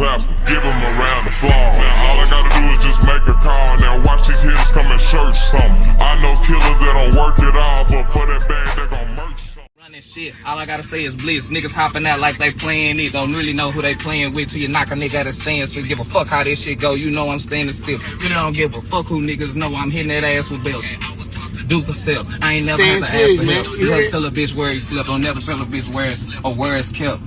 clap him, give him a round of applause. Now all I gotta do is just make a call. Now watch these hitters come and search something. I know killers that don't work it all, but for that bag they gon' merch something. Running shit, all I gotta say is blitz. Niggas hopping out like they playing it. Don't really know who they playing with till you knock a nigga at a stand. So give a fuck how this shit go. You know I'm standing still. You don't give a fuck who niggas know. I'm hitting that ass with bells. Do for self. I ain't never had to ask for help. You don't tell a bitch where he slept. Don't never tell a bitch where it's kept.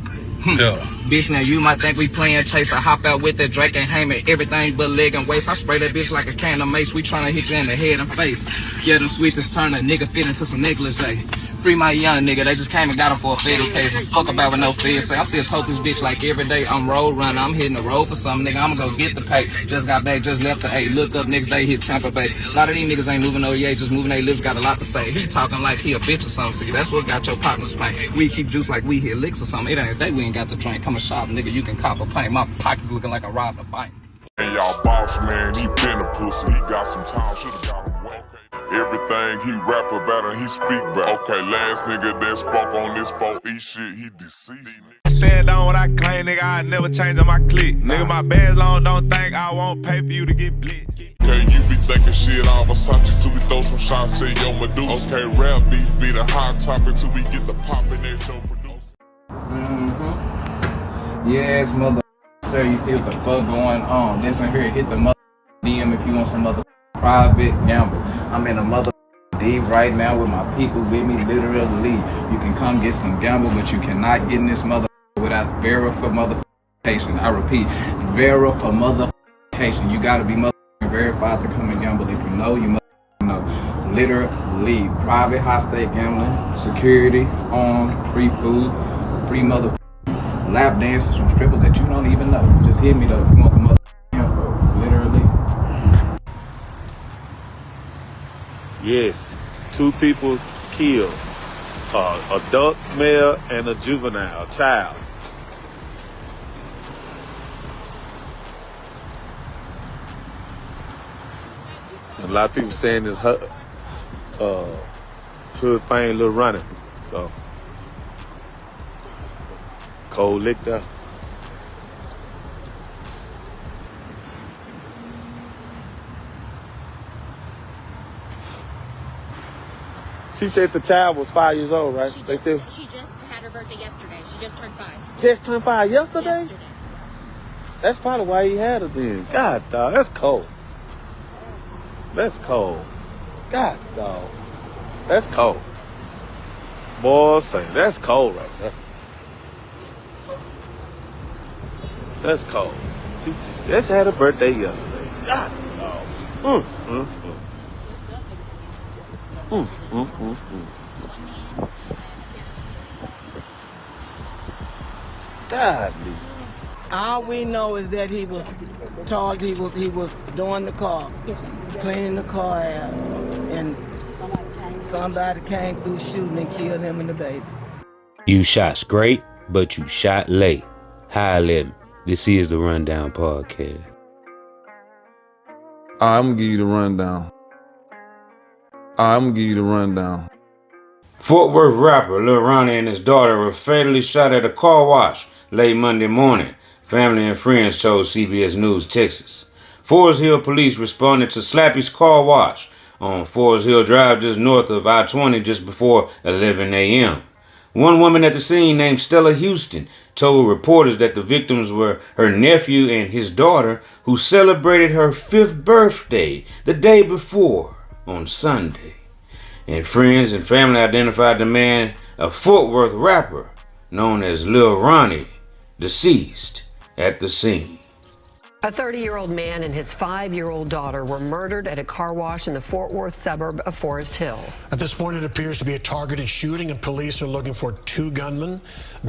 Yeah. Bitch, now you might think we playing chase. I hop out with that Drake and Hammett, everything but leg and waist. I spray that bitch like a can of mace. We tryna hit you in the head and face. Yeah, them switches turn a nigga fit into some negligee. Free my young nigga, they just came and got him for a federal case. Fuck about with no feds. Say I'm still told this bitch like every day. I'm road running, I'm hitting the road for something, nigga. I'ma go get the pay. Just got back, just left the A. Look up next day, hit Tampa Bay. A lot of these niggas ain't moving no yay, just moving their lips. Got a lot to say. He talking like he a bitch or something. See, that's what got your partner spank. We keep juice like we hit licks or something. It ain't a day we ain't got the drink. Come and shop, nigga. You can cop a pint. My pockets looking like I robbed a bank. And y'all boss man, he been a pussy. He got some time, should've got him wet. Everything he rap about and he speak about. Okay, last nigga that spoke on this 4E shit, he deceased. I stand on what I claim, nigga. I never change on my clique. Nigga, my band's long, don't think I won't pay for you to get blitzed. Okay, you be thinking shit on Versace till we throw some shots at your Medusa. Okay, rap beef be the hot topic till we get the poppin' at your producer. Yes, mother. Sir, you see what the fuck going on. Listen here, hit the mother DM if you want some mother private gamble. I'm in a mother D right now with my people with me, literally. You can come get some gamble, but you cannot get in this mother without verification. I repeat, verification. You gotta be mother verified to come and gamble. If you know, you must know. Literally, private high-stake gambling, security, free food, free mother lap dances from strippers that you don't even know. Just hit me though if you want the mother info. Literally. Yes, 2 people killed, adult male and a juvenile child. And a lot of people saying this hood fame Lil Ronnie, so cold licked up. She said the child was 5 years old, right? She just had her birthday yesterday. She just turned 5. Just turned 5 yesterday? That's probably why he had her then. God, dog, that's cold. That's cold. God, dog, that's cold. Boy, say that's cold right there. That's cold. She just had her birthday yesterday. God, dog. Godly. All we know is that he was charged. He was doing the car, cleaning the car out, and somebody came through shooting and killed him and the baby. You shot straight, but you shot late. Hi, Lem. This is the Rundown Podcast. I'm gonna give you the rundown. Fort Worth rapper Lil Ronnie and his daughter were fatally shot at a car wash late Monday morning, family and friends told CBS News Texas. Forest Hill police responded to Slappy's car wash on Forest Hill Drive just north of I-20 just before 11 a.m. One woman at the scene named Stella Houston told reporters that the victims were her nephew and his daughter, who celebrated her 5th birthday the day before on Sunday. And friends and family identified the man, a Fort Worth rapper known as Lil Ronnie, deceased at the scene. A 30-year-old man and his 5-year-old daughter were murdered at a car wash in the Fort Worth suburb of Forest Hill. At this point, it appears to be a targeted shooting, and police are looking for 2 gunmen.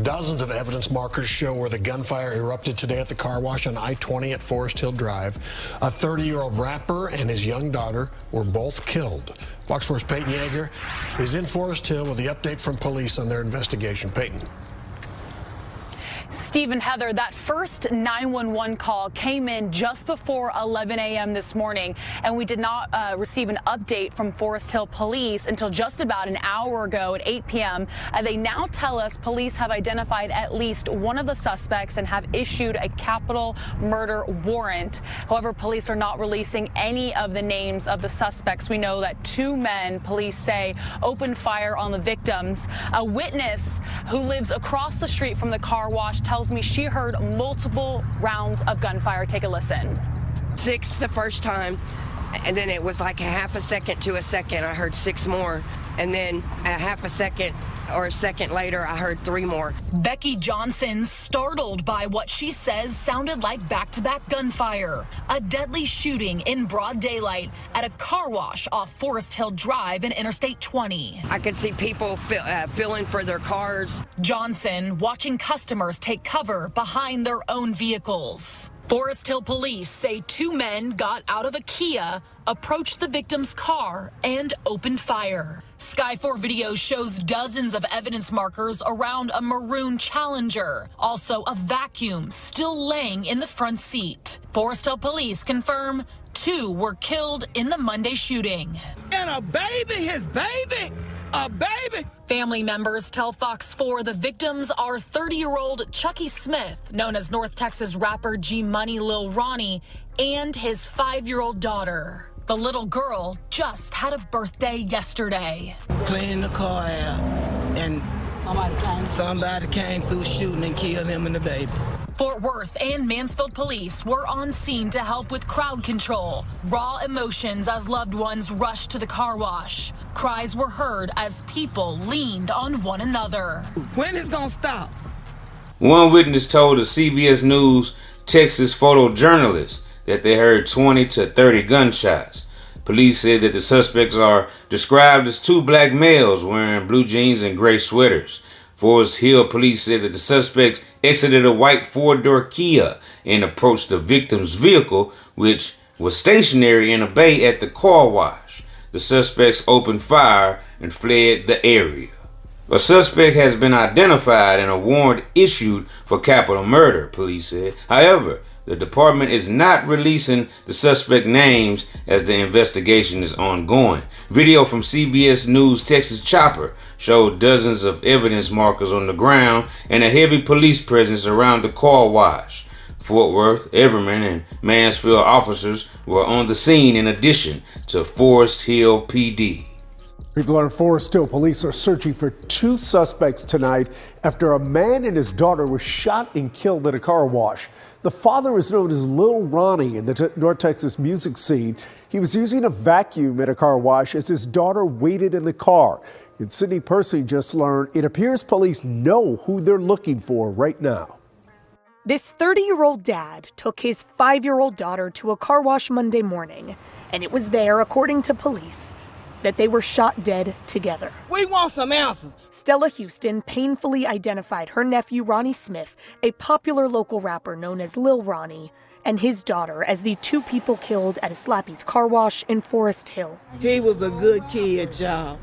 Dozens of evidence markers show where the gunfire erupted today at the car wash on I-20 at Forest Hill Drive. A 30-year-old rapper and his young daughter were both killed. Fox 4's Peyton Yeager is in Forest Hill with the update from police on their investigation. Peyton. Steve and Heather, that first 911 call came in just before 11 a.m. this morning, and we did not receive an update from Forest Hill Police until just about an hour ago at 8 p.m. They now tell us police have identified at least one of the suspects and have issued a capital murder warrant. However, police are not releasing any of the names of the suspects. We know that 2 men, police say, opened fire on the victims. A witness who lives across the street from the car wash tells me she heard multiple rounds of gunfire. Take a listen. 6 the first time, and then it was like a half a second to a second. I heard 6 more, and then a half a second or a second later, I heard 3 more. Becky Johnson startled by what she says sounded like back-to-back gunfire. A deadly shooting in broad daylight at a car wash off Forest Hill Drive in Interstate 20. I could see people filling for their cars. Johnson watching customers take cover behind their own vehicles. Forest Hill police say 2 men got out of a Kia, approached the victim's car, and opened fire. Sky 4 video shows dozens of evidence markers around a maroon Challenger. Also, a vacuum still laying in the front seat. Forest Hill police confirm 2 were killed in the Monday shooting. And a baby, his baby, a baby. Family members tell Fox 4 the victims are 30-year-old Chucky Smith, known as North Texas rapper G Money Lil Ronnie, and his 5-year-old daughter. The little girl just had a birthday yesterday. Cleaning the car out, and somebody came through shooting and killed him and the baby. Fort Worth and Mansfield police were on scene to help with crowd control. Raw emotions as loved ones rushed to the car wash. Cries were heard as people leaned on one another. When is gonna stop? One witness told a CBS News Texas photojournalist that they heard 20 to 30 gunshots. Police said that the suspects are described as 2 black males wearing blue jeans and gray sweaters. Forest Hill police said that the suspects exited a white 4-door Kia and approached the victim's vehicle, which was stationary in a bay at the car wash. The suspects opened fire and fled the area. A suspect has been identified and a warrant issued for capital murder, police said. However, the department is not releasing the suspect names as the investigation is ongoing. Video from CBS News Texas Chopper showed dozens of evidence markers on the ground and a heavy police presence around the car wash. Fort Worth, Everman, and Mansfield officers were on the scene in addition to Forest Hill PD. We've learned Forest Hill police are searching for 2 suspects tonight after a man and his daughter were shot and killed at a car wash. The father is known as Lil Ronnie in the North Texas music scene. He was using a vacuum at a car wash as his daughter waited in the car. And Sydney Percy just learned it appears police know who they're looking for right now. This 30-year-old dad took his 5-year-old daughter to a car wash Monday morning, and it was there, according to police, that they were shot dead together. We want some answers. Stella Houston painfully identified her nephew Ronnie Smith, a popular local rapper known as Lil Ronnie, and his daughter as the 2 people killed at a Slappy's car wash in Forest Hill. He was a good kid, y'all.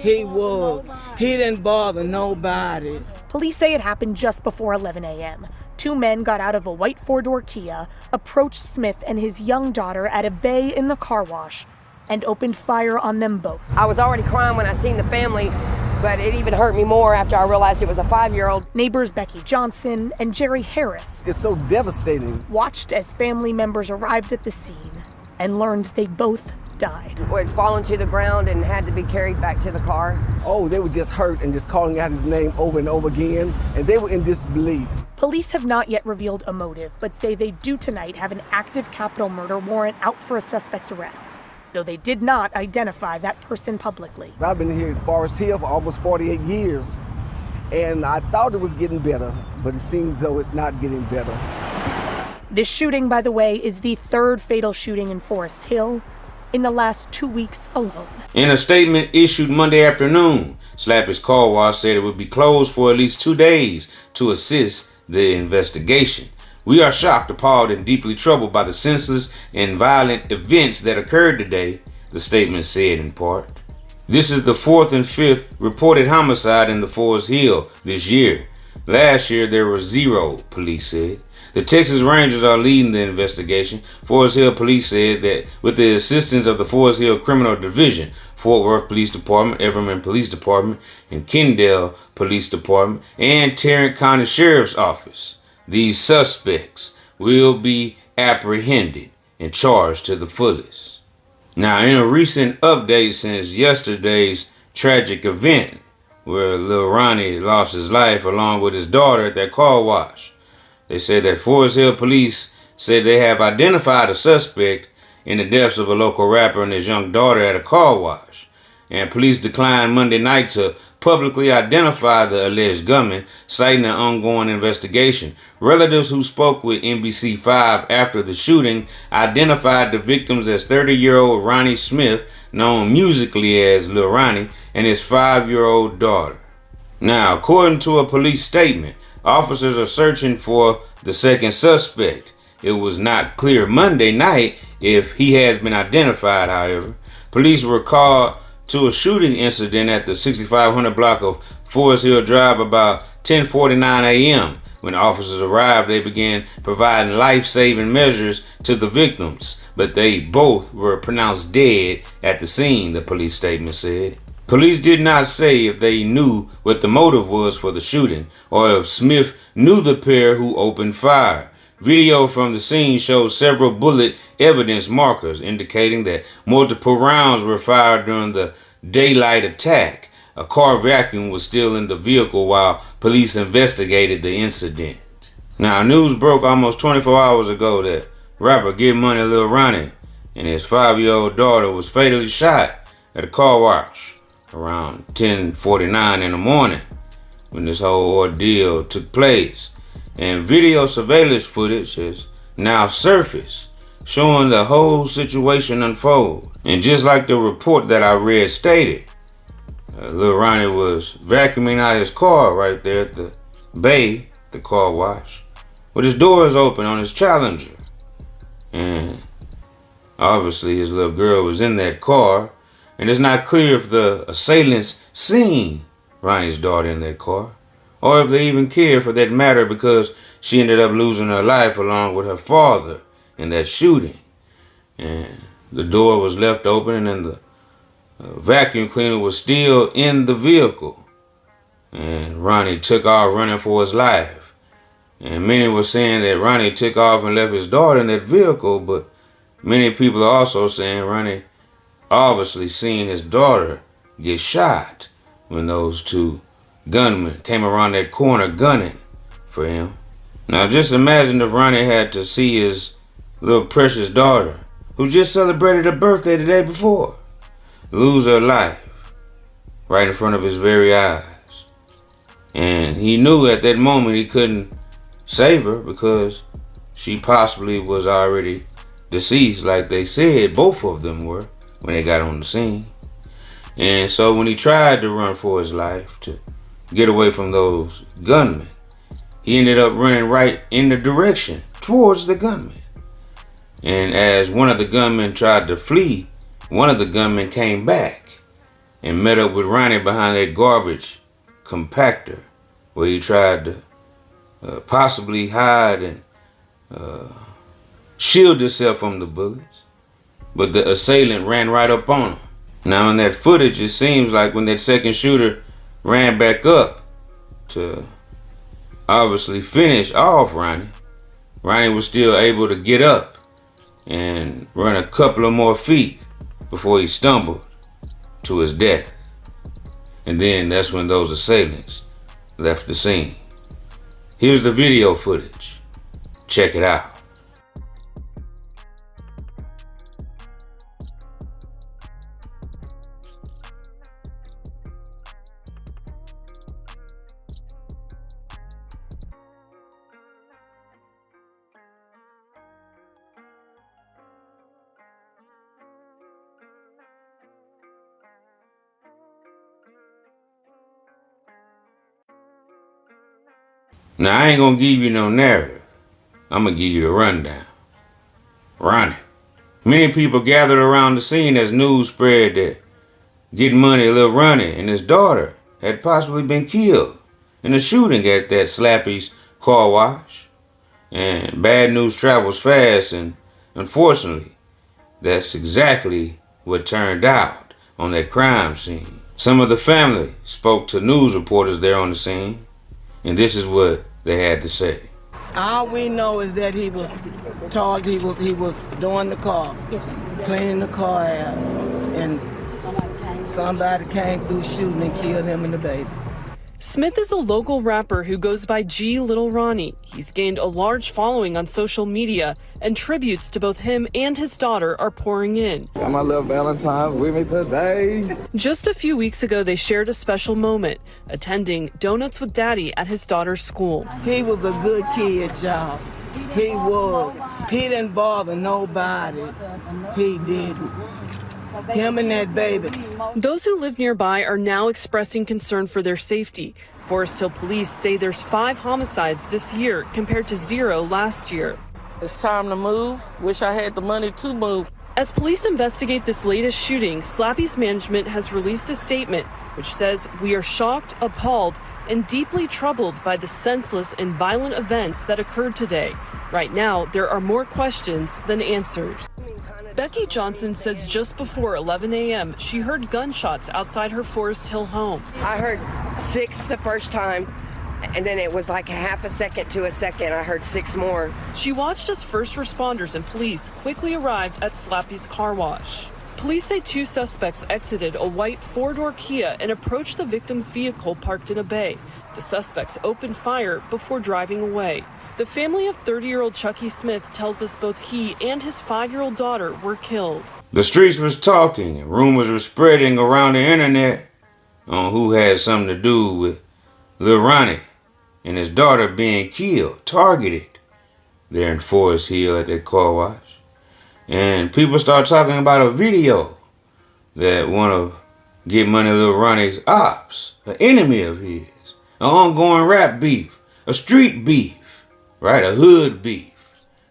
He was. He didn't bother nobody. Police say it happened just before 11 a.m. 2 men got out of a white 4-door Kia, approached Smith and his young daughter at a bay in the car wash, and opened fire on them both. I was already crying when I seen the family, but it even hurt me more after I realized it was a 5-year-old. Neighbors Becky Johnson and Jerry Harris. It's so devastating. Watched as family members arrived at the scene and learned they both died. Had fallen to the ground and had to be carried back to the car. Oh, they were just hurt and just calling out his name over and over again, and they were in disbelief. Police have not yet revealed a motive, but say they do tonight have an active capital murder warrant out for a suspect's arrest, though they did not identify that person publicly. I've been here at Forest Hill for almost 48 years, and I thought it was getting better, but it seems though it's not getting better. This shooting, by the way, is the 3rd fatal shooting in Forest Hill in the last 2 weeks alone. In a statement issued Monday afternoon, Slappy's car wash said it would be closed for at least 2 days to assist the investigation. We are shocked, appalled, and deeply troubled by the senseless and violent events that occurred today, the statement said in part. This is the 4th and 5th reported homicide in the Forest Hill this year. Last year, there were 0, police said. The Texas Rangers are leading the investigation. Forest Hill Police said that with the assistance of the Forest Hill Criminal Division, Fort Worth Police Department, Everman Police Department, and Kendall Police Department, and Tarrant County Sheriff's Office, these suspects will be apprehended and charged to the fullest. Now, in a recent update since yesterday's tragic event where Lil Ronnie lost his life along with his daughter at that car wash, they said that Forest Hill Police said they have identified a suspect in the deaths of a local rapper and his young daughter at a car wash. And police declined Monday night to publicly identify the alleged gunman, citing an ongoing investigation. Relatives who spoke with NBC5 after the shooting identified the victims as 30-year-old Ronnie Smith, known musically as Lil Ronnie, and his 5-year-old daughter. Now, according to a police statement, officers are searching for the second suspect. It was not clear Monday night if he has been identified, however. Police were called to a shooting incident at the 6500 block of Forest Hill Drive about 10:49 a.m. When officers arrived, they began providing life-saving measures to the victims, but they both were pronounced dead at the scene, the police statement said. Police did not say if they knew what the motive was for the shooting or if Smith knew the pair who opened fire. Video from the scene shows several bullet evidence markers indicating that multiple rounds were fired during the daylight attack. A car vacuum was still in the vehicle while police investigated the incident. Now, news broke almost 24 hours ago that rapper Get Money Lil Ronnie and his 5-year-old daughter was fatally shot at a car wash around 10:49 in the morning when this whole ordeal took place. And video surveillance footage has now surfaced showing the whole situation unfold. And just like the report that I read stated, Lil Ronnie was vacuuming out his car right there at the bay, the car wash, with his doors open on his Challenger. And obviously his little girl was in that car. And it's not clear if the assailants seen Ronnie's daughter in that car, or if they even care for that matter, because she ended up losing her life along with her father in that shooting. And the door was left open and the vacuum cleaner was still in the vehicle. And Ronnie took off running for his life. And many were saying that Ronnie took off and left his daughter in that vehicle, but many people are also saying Ronnie obviously seen his daughter get shot when those two gunmen came around that corner gunning for him. Now just imagine if Ronnie had to see his little precious daughter, who just celebrated her birthday the day before, lose her life right in front of his very eyes. And he knew at that moment he couldn't save her because she possibly was already deceased, like they said both of them were when they got on the scene. And so when he tried to run for his life to get away from those gunmen, he ended up running right in the direction towards the gunmen. And as one of the gunmen tried to flee, one of the gunmen came back and met up with Ronnie behind that garbage compactor where he tried to possibly hide and shield himself from the bullets. But the assailant ran right up on him. Now in that footage, it seems like when that second shooter ran back up to obviously finish off Ronnie, Ronnie was still able to get up and run a couple of more feet before he stumbled to his death. And then that's when those assailants left the scene. Here's the video footage. Check it out. Now, I ain't gonna give you no narrative. I'm gonna give you the rundown. Ronnie. Many people gathered around the scene as news spread that Get Money Lil Ronnie and his daughter had possibly been killed in the shooting at that Slappy's car wash. And bad news travels fast, and unfortunately, that's exactly what turned out on that crime scene. Some of the family spoke to news reporters there on the scene, and this is what they had to say. All we know is that he was doing the car, cleaning the car out, and somebody came through shooting and killed him and the baby. Smith is a local rapper who goes by Lil Ronnie. He's gained a large following on social media, and tributes to both him and his daughter are pouring in. Got my little Valentine's with me today. Just a few weeks ago, they shared a special moment, attending Donuts with Daddy at his daughter's school. He was a good kid, y'all. He was. He didn't bother nobody. He didn't. Him and that baby. Those who live nearby are now expressing concern for their safety. Forest Hill police say there's 5 homicides this year compared to 0 last year. It's time to move. Wish I had the money to move. As police investigate this latest shooting, Slappy's management has released a statement which says, "We are shocked, appalled, and deeply troubled by the senseless and violent events that occurred today. Right now, there are more questions than answers." Becky Johnson says just before 11 a.m., she heard gunshots outside her Forest Hill home. I heard 6 the first time, and then it was like a half a second to a second. I heard 6 more. She watched as first responders and police quickly arrived at Slappy's car wash. Police say 2 suspects exited a white 4-door Kia and approached the victim's vehicle parked in a bay. The suspects opened fire before driving away. The family of 30-year-old Chucky Smith tells us both he and his 5-year-old daughter were killed. The streets was talking, and rumors were spreading around the internet on who had something to do with Lil Ronnie and his daughter being killed, targeted, there in Forest Hill at that car wash. And people start talking about a video that one of Get Money Lil Ronnie's ops, an enemy of his, an ongoing rap beef, a street beef, right, a hood beef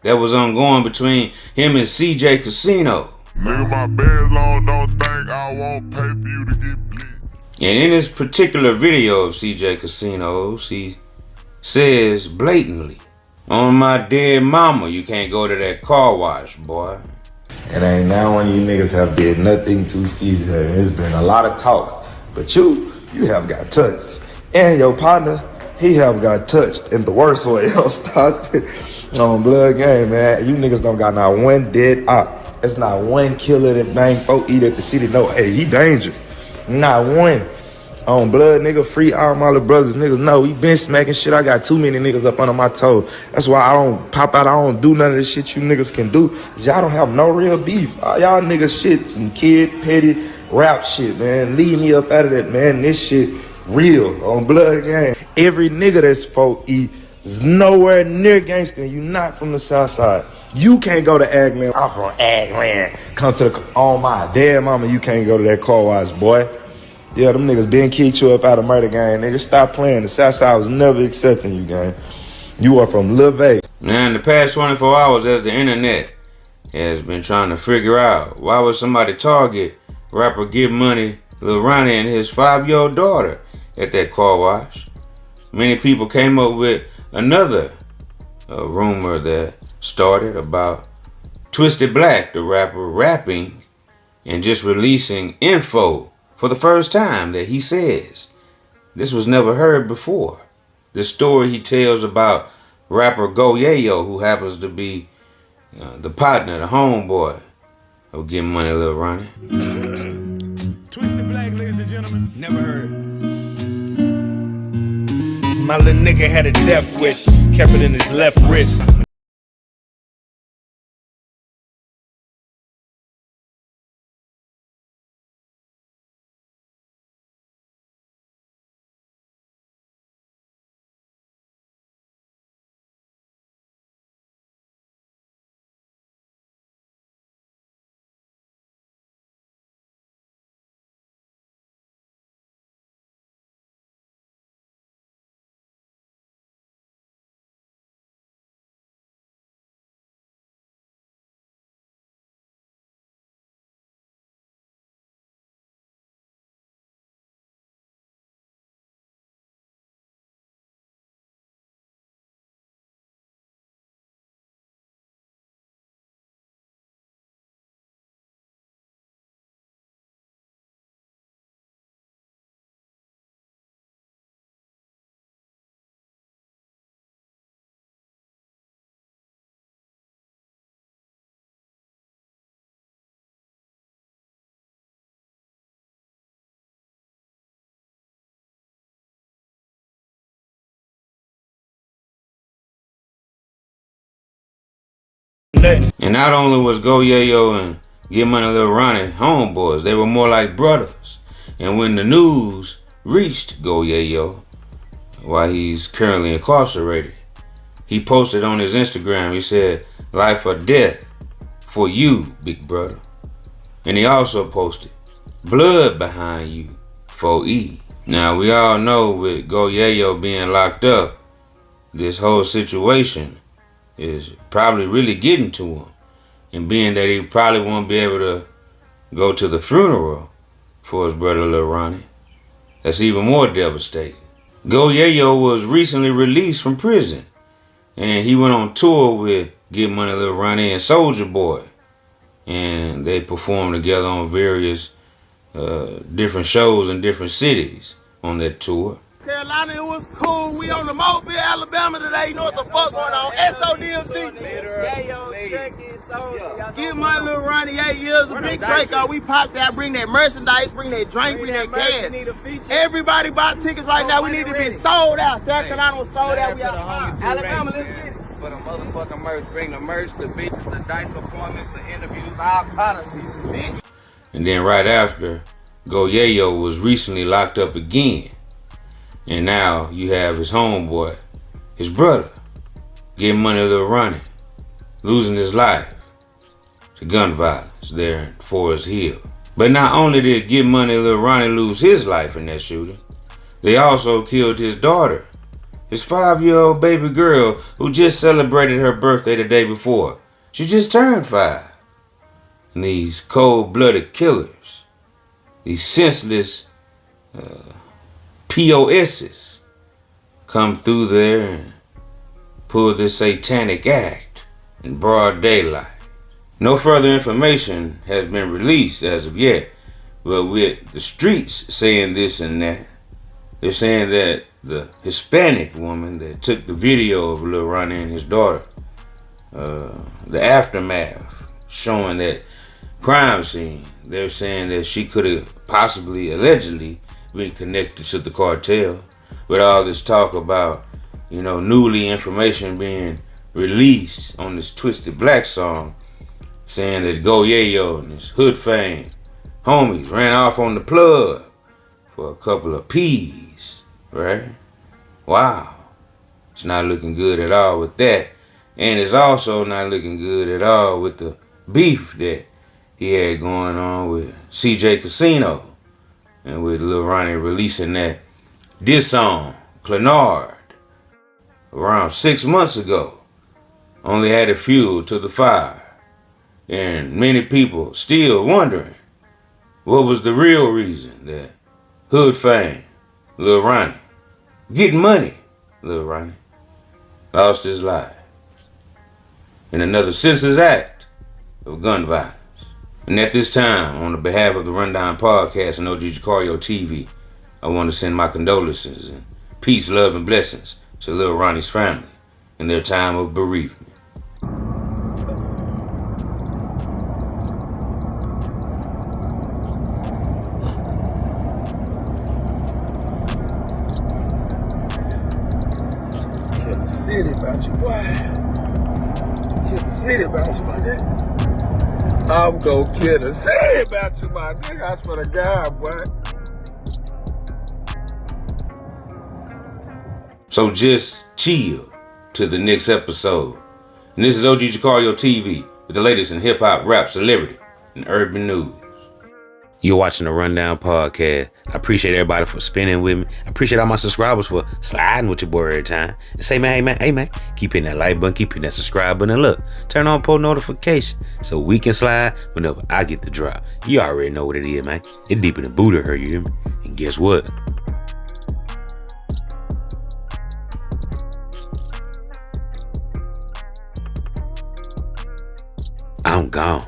that was ongoing between him and CJ Casino. Nigga, my bed's long, don't think I won't pay for you to get blitzed. And in this particular video of CJ Casinos, he says blatantly, "On my dead mama, you can't go to that car wash, boy." It ain't now one of you niggas have did nothing to CJ. It's been a lot of talk, but you have got touched. And your partner, he have got touched in the worst way. On blood game, man. You niggas don't got not one dead op. It's not one killer that bang folk eat at the city. No, hey, he dangerous. Not one. On blood, nigga, free all my little brothers. Niggas know we been smacking shit. I got too many niggas up under my toes. That's why I don't pop out. I don't do none of the shit you niggas can do. Y'all don't have no real beef. All y'all niggas shit, some kid, petty, rap shit, man. Leave me up out of that, man. This shit real on blood game. Every nigga that's 4E is nowhere near gangster. You not from the south side. You can't go to Agland. I'm from Agland. Come to the, on my dead mama, you can't go to that car wash, boy. Yeah, them niggas been kicked you up out of murder gang. Nigga, stop playing. The south side was never accepting you, gang. You are from Lil Vegas. Now, in the past 24 hours, as the internet has been trying to figure out, why would somebody target rapper Get Money Lil Ronnie and his 5-year-old daughter at that car wash? Many people came up with another rumor that started about Twisted Black, the rapper, rapping and just releasing info for the first time that he says this was never heard before. The story he tells about rapper Go Yayo, who happens to be the partner, the homeboy of Get Money Lil Ronnie. Twisted Black, ladies and gentlemen, never heard. My little nigga had a death wish, kept it in his left wrist. nothing. And not only was Go Yayo and Get Money Lil Ronnie homeboys, they were more like brothers. And when the news reached Go Yayo, while he's currently incarcerated, he posted on his Instagram, he said, "Life or death for you, big brother." And he also posted, "Blood behind you, 4E." Now we all know with Go Yayo being locked up, this whole situation is probably really getting to him. And being that he probably won't be able to go to the funeral for his brother Lil Ronnie, that's even more devastating. Go Yayo was recently released from prison, and he went on tour with Get Money Lil Ronnie and Soulja Boy, and they performed together on various different shows in different cities on that tour. Carolina, it was cool. We on the Mobile, Alabama today. You know what the fuck going on? SODMC. Get my Lil Ronnie 8 years, a big breakout. We popped that, bring that merchandise, bring that drink, bring that cash. Everybody buy tickets right now. We need to be sold out. South Carolina was sold out. We out. Alabama, let's get it. For the motherfucking merch, bring the merch, the bitches, the dice appointments, the interviews, all kind of people. And then right after, Go Yayo was recently locked up again. And now you have his homeboy, his brother, Get Money Lil Ronnie, losing his life to gun violence there in Forest Hill. But not only did Get Money Lil Ronnie lose his life in that shooting, they also killed his daughter, his 5-year-old baby girl who just celebrated her birthday the day before. She just turned 5. And these cold-blooded killers, these senseless POSs come through there and pull this satanic act in broad daylight. No further information has been released as of yet, but with the streets saying this and that, they're saying that the Hispanic woman that took the video of Lil Ronnie and his daughter, the aftermath showing that crime scene, they're saying that she could have possibly, allegedly, been connected to the cartel. With all this talk about, you know, newly information being released on this Twisted Black song, saying that Go Yayo and his hood fame homies ran off on the plug for a couple of P's, right? Wow. It's not looking good at all with that. And it's also not looking good at all with the beef that he had going on with CJ Casino and with Lil Ronnie releasing that diss song, Clenard, around 6 months ago. Only added fuel to the fire. And many people still wondering what was the real reason that hood fame, Lil Ronnie, getting money, Lil Ronnie, lost his life in another senseless act of gun violence. And at this time, on the behalf of the Rundown Podcast and OG Jucario TV, I want to send my condolences and peace, love, and blessings to Lil Ronnie's family in their time of bereavement. City about you, boy. Kill the city about you, my nigga. I'm gonna kill the city about you, my nigga. I swear to God, boy. So just chill to the next episode. And this is OG Jucario TV with the latest in hip hop, rap, celebrity, and urban news. You're watching the Rundown Podcast. I appreciate everybody for spinning with me. I appreciate all my subscribers for sliding with your boy every time. And say, man, hey man, keep hitting that like button, keep hitting that subscribe button, and look, turn on post notification so we can slide whenever I get the drop. You already know what it is, man. It's deeper than Buddha, her, you hear me? And guess what? I'm gone.